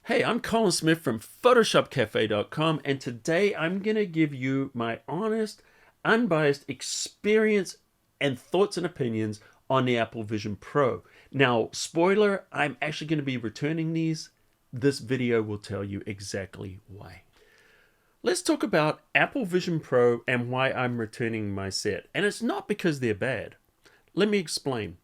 Hey, I'm Colin Smith from PhotoshopCafe.com, and today I'm going to give you my honest, unbiased experience and thoughts and opinions on the Apple Vision Pro. Now, spoiler, I'm actually going to be returning these. This video will tell you exactly why. Let's talk about Apple Vision Pro and why I'm returning my set. And it's not because they're bad. Let me explain.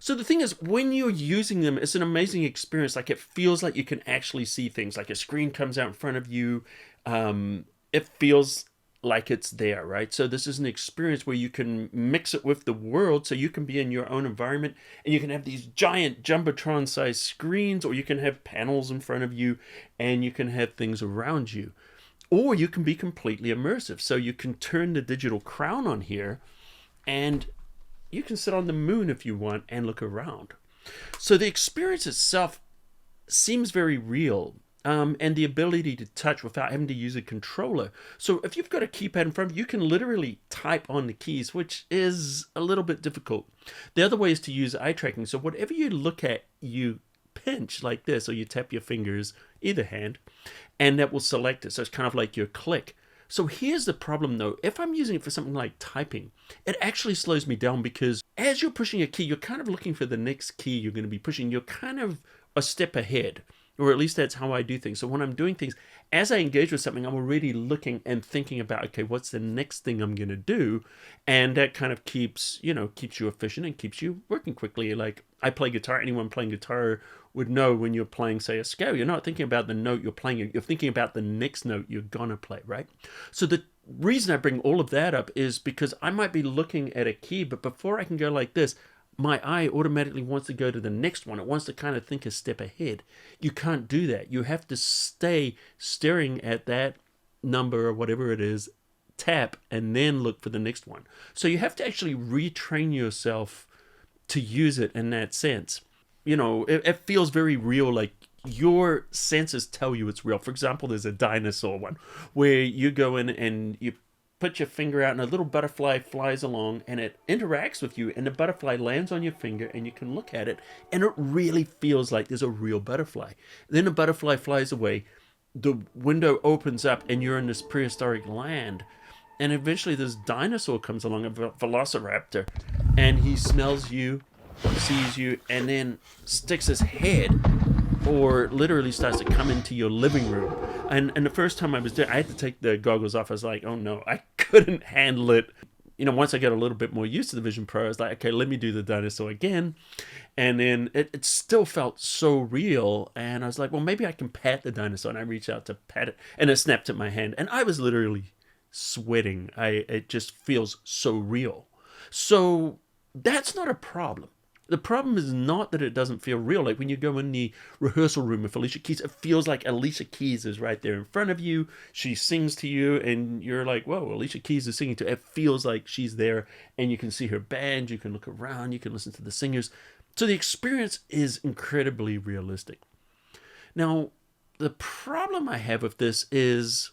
So the thing is, when you're using them, it's an amazing experience. Like, it feels like you can actually see things. Like, a screen comes out in front of you. It feels like it's there, right? So this is an experience where you can mix it with the world, so you can be in your own environment, and you can have these giant jumbotron-sized screens, or you can have panels in front of you, and you can have things around you. Or you can be completely immersive. So you can turn the digital crown on here, and you can sit on the moon if you want and look around. So the experience itself seems very real, and the ability to touch without having to use a controller. So if you've got a keypad in front of you, you can literally type on the keys, which is a little bit difficult. The other way is to use eye tracking. So whatever you look at, you pinch like this, or you tap your fingers, either hand, and that will select it. So it's kind of like your click. So here's the problem though. If I'm using it for something like typing, it actually slows me down, because as you're pushing a key, you're kind of looking for the next key you're going to be pushing. You're kind of a step ahead, or at least that's how I do things. So when I'm doing things, as I engage with something, I'm already looking and thinking about, okay, what's the next thing I'm going to do? And that kind of keeps you efficient and keeps you working quickly. Like, I play guitar. Anyone playing guitar would know, when you're playing, say, a scale, you're not thinking about the note you're playing. You're thinking about the next note you're going to play, right? So the reason I bring all of that up is because I might be looking at a key, but before I can go like this, my eye automatically wants to go to the next one. It wants to kind of think a step ahead. You can't do that. You have to stay staring at that number or whatever it is, tap, and then look for the next one. So you have to actually retrain yourself to use it in that sense. It feels very real, like your senses tell you it's real. For example, there's a dinosaur one where you go in and you put your finger out and a little butterfly flies along and it interacts with you, and the butterfly lands on your finger and you can look at it, and it really feels like there's a real butterfly. Then the butterfly flies away, the window opens up, and you're in this prehistoric land, and eventually this dinosaur comes along, a velociraptor, and he smells you, sees you, and then sticks his head, or literally starts to come into your living room. And the first time I was there, I had to take the goggles off. I was like, oh no, I couldn't handle it. Once I got a little bit more used to the Vision Pro, I was like, okay, let me do the dinosaur again. And then it still felt so real. And I was like, well, maybe I can pat the dinosaur. And I reached out to pat it, and it snapped at my hand. And I was literally sweating. It just feels so real. So that's not a problem. The problem is not that it doesn't feel real. Like, when you go in the rehearsal room with Alicia Keys, it feels like Alicia Keys is right there in front of you. She sings to you, and you're like, whoa, Alicia Keys is singing to you. It feels like she's there, and you can see her band, you can look around, you can listen to the singers. So the experience is incredibly realistic. Now, the problem I have with this is,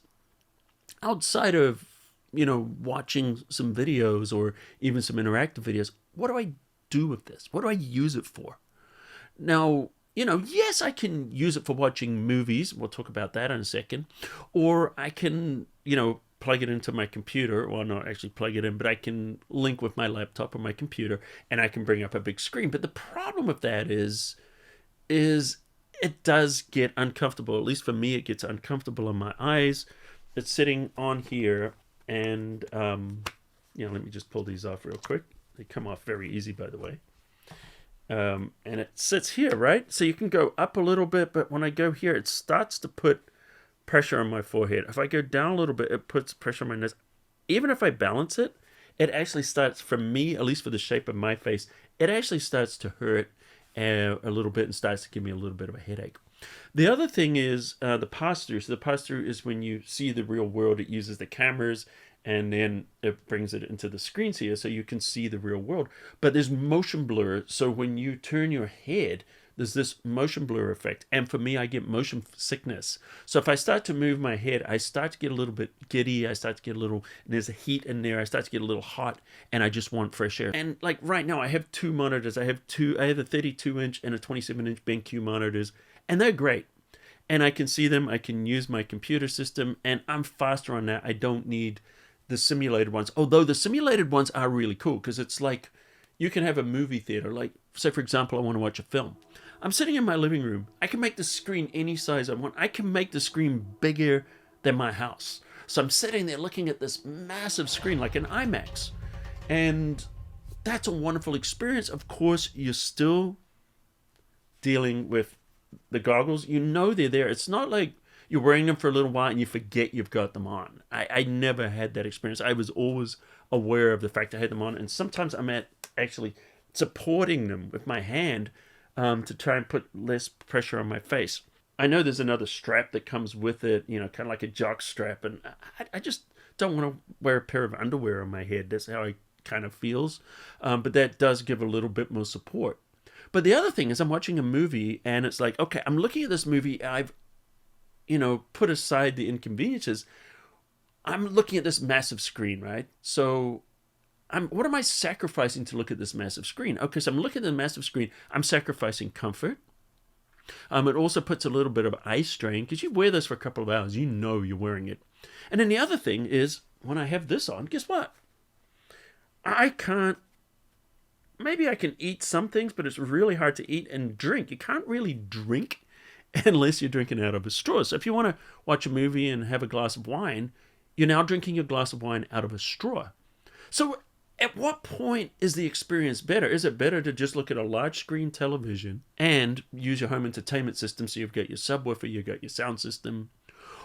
outside of, watching some videos or even some interactive videos, what do I do with this? What do I use it for? Now, yes, I can use it for watching movies. We'll talk about that in a second. Or I can, plug it into my computer. Well, not actually plug it in, but I can link with my laptop or my computer, and I can bring up a big screen. But the problem with that is it does get uncomfortable. At least for me, it gets uncomfortable in my eyes. It's sitting on here, and let me just pull these off real quick. They come off very easy, by the way. And it sits here, right? So you can go up a little bit, but when I go here, it starts to put pressure on my forehead. If I go down a little bit, it puts pressure on my nose. Even if I balance it, it actually starts, for me, at least for the shape of my face, it actually starts to hurt a little bit and starts to give me a little bit of a headache. The other thing is the pass-through. So the pass-through is when you see the real world. It uses the cameras, and then it brings it into the screens here so you can see the real world. But there's motion blur. So when you turn your head, there's this motion blur effect. And for me, I get motion sickness. So if I start to move my head, I start to get a little bit giddy. I start to get a little, there's a heat in there. I start to get a little hot, and I just want fresh air. And like right now, I have two monitors. I have a 32-inch and a 27-inch BenQ monitors, and they're great. and I can see them. I can use my computer system, and I'm faster on that. I don't need the simulated ones. Although the simulated ones are really cool because it's like you can have a movie theater. Like, say, for example, I want to watch a film. I'm sitting in my living room. I can make the screen any size I want. I can make the screen bigger than my house. So I'm sitting there looking at this massive screen like an IMAX. And that's a wonderful experience. Of course, you're still dealing with the goggles. You know they're there. It's not like you're wearing them for a little while and you forget you've got them on. I never had that experience. I was always aware of the fact I had them on. And sometimes I'm actually supporting them with my hand to try and put less pressure on my face. I know there's another strap that comes with it, you know, kind of like a jock strap. And I just don't want to wear a pair of underwear on my head. That's how it kind of feels. But that does give a little bit more support. But the other thing is I'm watching a movie and it's like, okay, I'm looking at this movie. I've, put aside the inconveniences. I'm looking at this massive screen, right? So what am I sacrificing to look at this massive screen? Okay, so I'm looking at the massive screen. I'm sacrificing comfort. It also puts a little bit of eye strain because you wear this for a couple of hours. You know you're wearing it. And then the other thing is when I have this on, guess what? I can't. Maybe I can eat some things, but it's really hard to eat and drink. You can't really drink unless you're drinking out of a straw. So if you want to watch a movie and have a glass of wine, you're now drinking your glass of wine out of a straw. So at what point is the experience better? Is it better to just look at a large screen television and use your home entertainment system? So you've got your subwoofer, you've got your sound system.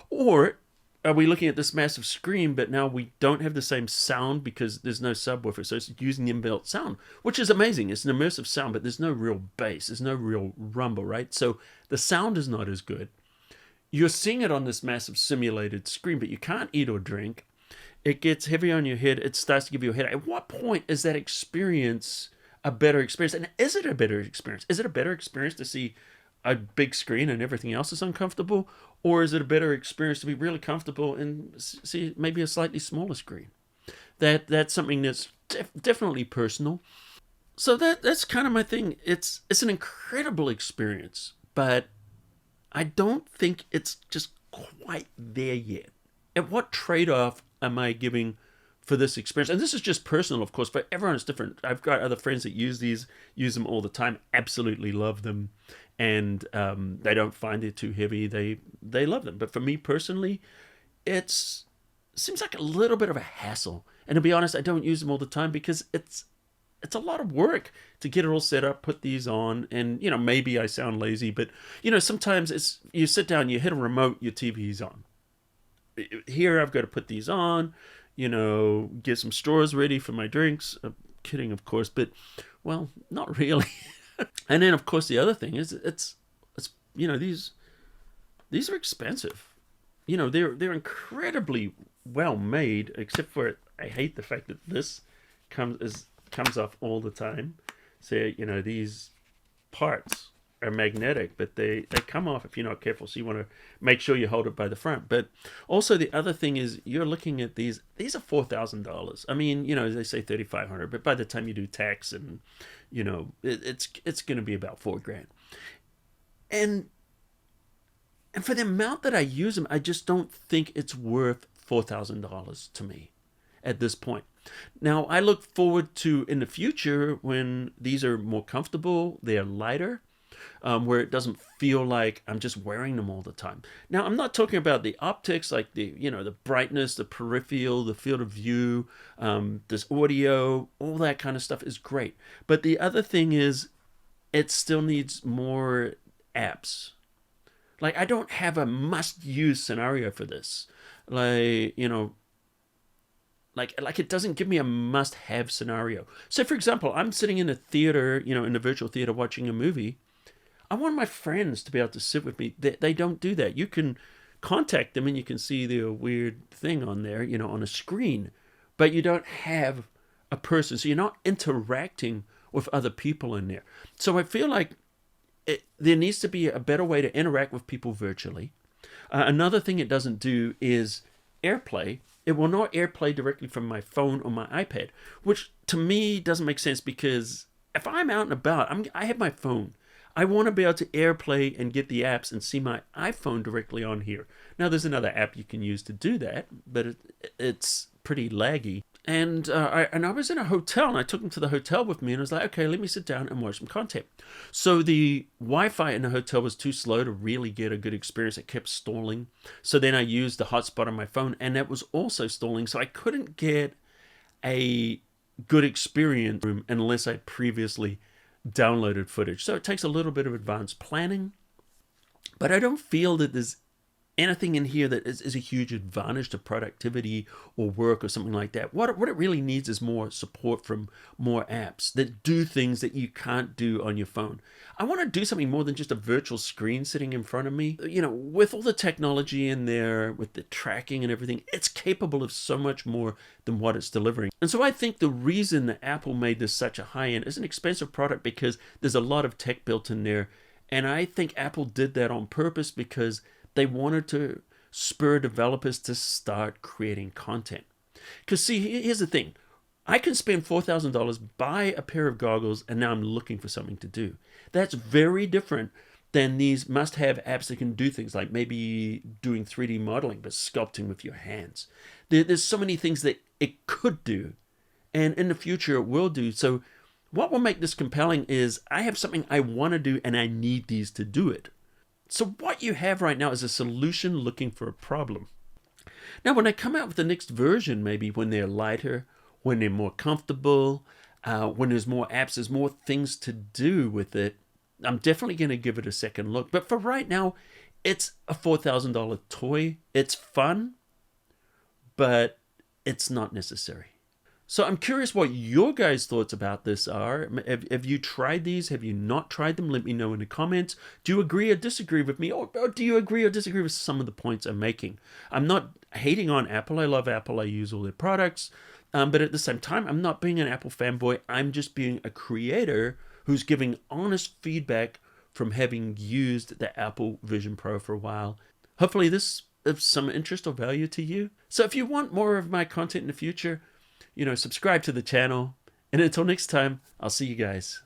Or are we looking at this massive screen, but now we don't have the same sound because there's no subwoofer, so it's using the inbuilt sound, which is amazing. It's an immersive sound, but there's no real bass. There's no real rumble, right? So the sound is not as good. You're seeing it on this massive simulated screen, but you can't eat or drink. It gets heavy on your head. It starts to give you a headache. At what point is that experience a better experience? And is it a better experience? Is it a better experience to see a big screen and everything else is uncomfortable? Or is it a better experience to be really comfortable and see maybe a slightly smaller screen? That's something that's definitely personal. So that's kind of my thing. It's an incredible experience, but I don't think it's just quite there yet. At what trade-off am I giving for this experience? And this is just personal, of course, but everyone is different. I've got other friends that use them all the time, absolutely love them, and they don't find it too heavy. They love them. But for me personally, it seems like a little bit of a hassle. And to be honest, I don't use them all the time because it's a lot of work to get it all set up, put these on, and maybe I sound lazy, but sometimes it's you sit down, you hit a remote, your TV's on. Here I've got to put these on, get some straws ready for my drinks. I'm kidding, of course, but well, not really. And then of course the other thing is it's these are expensive. They're incredibly well made, except for I hate the fact that this comes off all the time. So these parts are magnetic, but they come off if you're not careful. So you want to make sure you hold it by the front. But also the other thing is you're looking at these are $4,000. I mean, they say $3,500, but by the time you do tax and it's going to be about $4,000. And for the amount that I use them, I just don't think it's worth $4,000 to me at this point. Now, I look forward to in the future when these are more comfortable, they're lighter, where it doesn't feel like I'm just wearing them all the time. Now, I'm not talking about the optics, like the brightness, the peripheral, the field of view, this audio, all that kind of stuff is great. But the other thing is, it still needs more apps. Like, I don't have a must-use scenario for this. Like it doesn't give me a must-have scenario. So, for example, I'm sitting in a theater, in a virtual theater watching a movie. I want my friends to be able to sit with me. They don't do that. You can contact them and you can see their weird thing on there, on a screen. But you don't have a person. So you're not interacting with other people in there. So I feel like there needs to be a better way to interact with people virtually. Another thing it doesn't do is AirPlay. It will not AirPlay directly from my phone or my iPad, which to me doesn't make sense because if I'm out and about, I have my phone. I want to be able to AirPlay and get the apps and see my iPhone directly on here. Now, there's another app you can use to do that, but it's pretty laggy. And I was in a hotel, and I took him to the hotel with me, and I was like, okay, let me sit down and watch some content. So the Wi-Fi in the hotel was too slow to really get a good experience. It kept stalling. So then I used the hotspot on my phone, and that was also stalling. So I couldn't get a good experience unless I previously downloaded footage. So it takes a little bit of advanced planning, but I don't feel that there's anything in here that is a huge advantage to productivity or work or something like that. What it really needs is more support from more apps that do things that you can't do on your phone. I want to do something more than just a virtual screen sitting in front of me. You know, with all the technology in there, with the tracking and everything, it's capable of so much more than what it's delivering. And so I think the reason that Apple made this such a high-end, it's an expensive product because there's a lot of tech built in there. And I think Apple did that on purpose because they wanted to spur developers to start creating content. Because see, here's the thing. I can spend $4,000, buy a pair of goggles, and now I'm looking for something to do. That's very different than these must-have apps that can do things like maybe doing 3D modeling, but sculpting with your hands. There's so many things that it could do, and in the future it will do. So what will make this compelling is I have something I want to do, and I need these to do it. So what you have right now is a solution looking for a problem. Now, when I come out with the next version, maybe when they're lighter, when they're more comfortable, when there's more apps, there's more things to do with it, I'm definitely going to give it a second look. But for right now, it's a $4,000 toy. It's fun, but it's not necessary. So I'm curious what your guys' thoughts about this are. Have you tried these? Have you not tried them? Let me know in the comments. Do you agree or disagree with me? Or do you agree or disagree with some of the points I'm making? I'm not hating on Apple. I love Apple. I use all their products. But at the same time, I'm not being an Apple fanboy. I'm just being a creator who's giving honest feedback from having used the Apple Vision Pro for a while. Hopefully this is some interest or value to you. So if you want more of my content in the future, subscribe to the channel. And until next time, I'll see you guys.